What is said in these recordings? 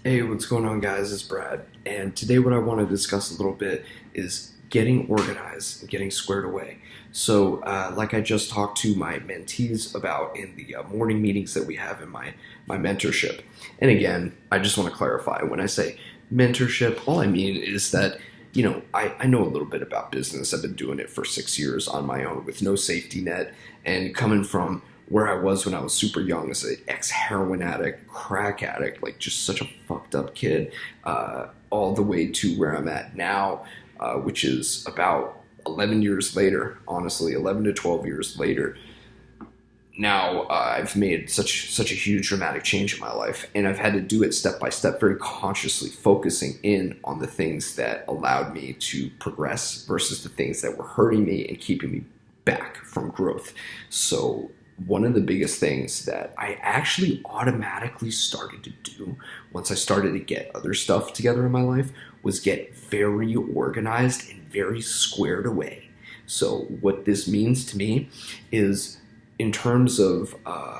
Hey, what's going on, guys? It's Brad, and today what I want to discuss a little bit is getting organized and getting squared away. So, like I just talked to my mentees about in the morning meetings that we have in my mentorship. And again, I just want to clarify when I say mentorship, all I mean is that, I know a little bit about business. I've been doing it for 6 years on my own with no safety net and coming from where I was when I was super young as an ex-heroin addict, crack addict, like just such a fucked up kid, all the way to where I'm at now, which is about 11 years later, honestly, 11 to 12 years later. Now I've made such a huge dramatic change in my life, and I've had to do it step by step, very consciously focusing in on the things that allowed me to progress versus the things that were hurting me and keeping me back from growth. So one of the biggest things that I actually automatically started to do once I started to get other stuff together in my life was get very organized and very squared away. So what this means to me is, in terms of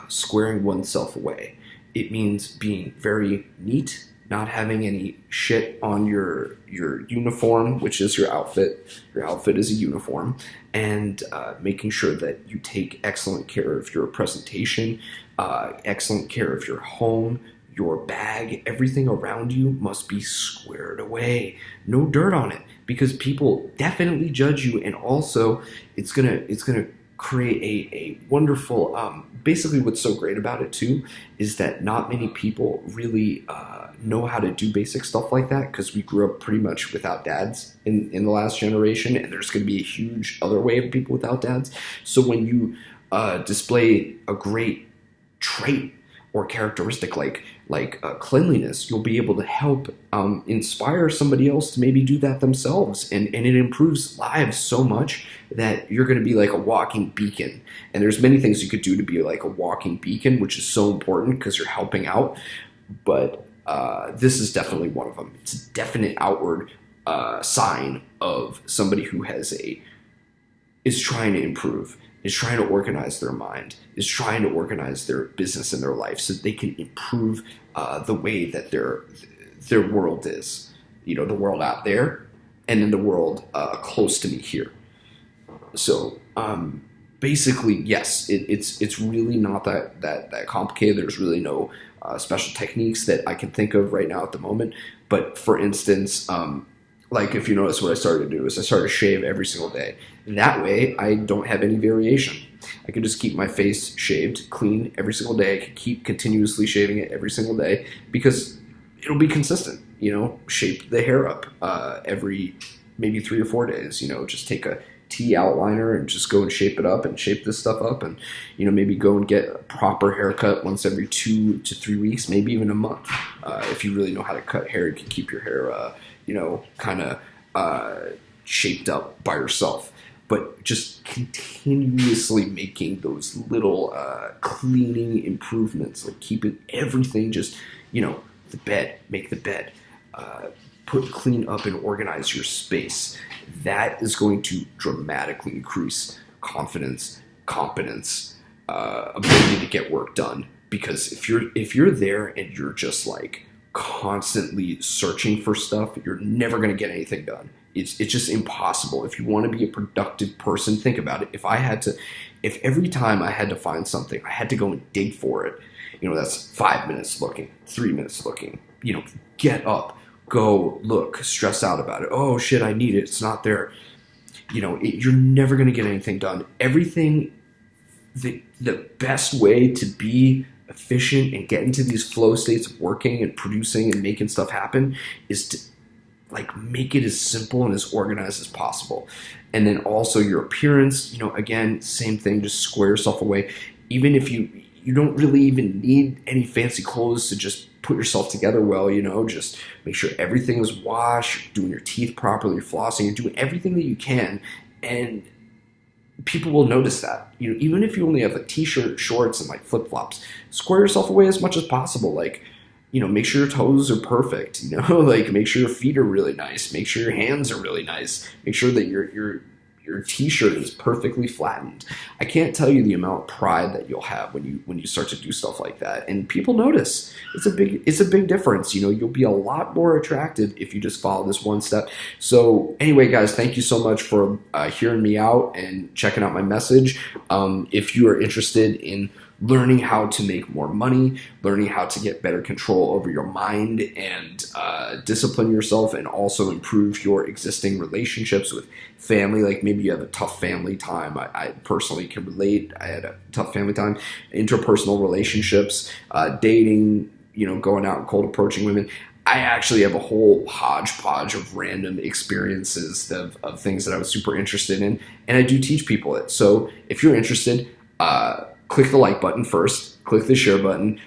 squaring oneself away, it means being very neat, not having any shit on your uniform, which is your outfit. Your outfit is a uniform, and making sure that you take excellent care of your presentation, excellent care of your home, your bag. Everything around you must be squared away. No dirt on it, because people definitely judge you, and also it's gonna create a wonderful, basically what's so great about it too is that not many people really know how to do basic stuff like that, because we grew up pretty much without dads in the last generation, and there's going to be a huge other wave of people without dads. So when you display a great trait or characteristic like cleanliness, you'll be able to help inspire somebody else to maybe do that themselves, and it improves lives so much that you're going to be like a walking beacon. And there's many things you could do to be like a walking beacon, which is so important because you're helping out. But this is definitely one of them. It's a definite outward sign of somebody who is trying to improve, is trying to organize their mind, is trying to organize their business and their life so that they can improve the way that their world is. The world out there, and then the world close to me here. So basically, yes, it's really not that complicated. There's really no special techniques that I can think of right now at the moment. But for instance, like if you notice, what I started to do is I started to shave every single day. That way, I don't have any variation. I can just keep my face shaved, clean every single day. I can keep continuously shaving it every single day because it'll be consistent. Shape the hair up every maybe 3 or 4 days. Just take a T outliner and just go and shape it up and shape this stuff up, and maybe go and get a proper haircut once every 2 to 3 weeks, maybe even a month. If you really know how to cut hair, you can keep your hair kind of shaped up by yourself. But just continuously making those little cleaning improvements, like keeping everything just, the bed, make the bed, clean up and organize your space. That is going to dramatically increase confidence, competence, ability to get work done. Because if you're there and you're just like constantly searching for stuff, you're never going to get anything done. It's just impossible. If you want to be a productive person, think about it. If every time I had to find something, I had to go and dig for it, that's 5 minutes looking, 3 minutes looking, get up, go look, stress out about it. Oh shit, I need it. It's not there. You're never going to get anything done. Everything, the best way to be efficient and get into these flow states of working and producing and making stuff happen is to make it as simple and as organized as possible. And then also your appearance, again, same thing, just square yourself away. Even if you don't really even need any fancy clothes to just put yourself together well, just make sure everything is washed, you're doing your teeth properly, you're flossing, you're doing everything that you can, and people will notice that. Even if you only have a t-shirt, shorts, and flip-flops, square yourself away as much as possible. Make sure your toes are perfect, make sure your feet are really nice, make sure your hands are really nice, make sure that your your t-shirt is perfectly flattened. I can't tell you the amount of pride that you'll have when you start to do stuff like that, and people notice. It's a big difference. You'll be a lot more attractive if you just follow this one step. So anyway, guys, thank you so much for hearing me out and checking out my message. If you are interested in learning how to make more money, learning how to get better control over your mind and discipline yourself, and also improve your existing relationships with family. Like maybe you have a tough family time. I personally can relate. I had a tough family time. Interpersonal relationships, dating, going out and cold approaching women. I actually have a whole hodgepodge of random experiences of things that I was super interested in, and I do teach people it. So if you're interested, click the like button first, click the share button,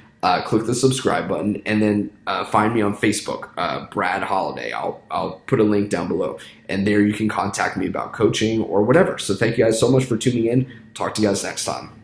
click the subscribe button, and then find me on Facebook, Brad Holiday. I'll put a link down below, and there you can contact me about coaching or whatever. So thank you guys so much for tuning in. Talk to you guys next time.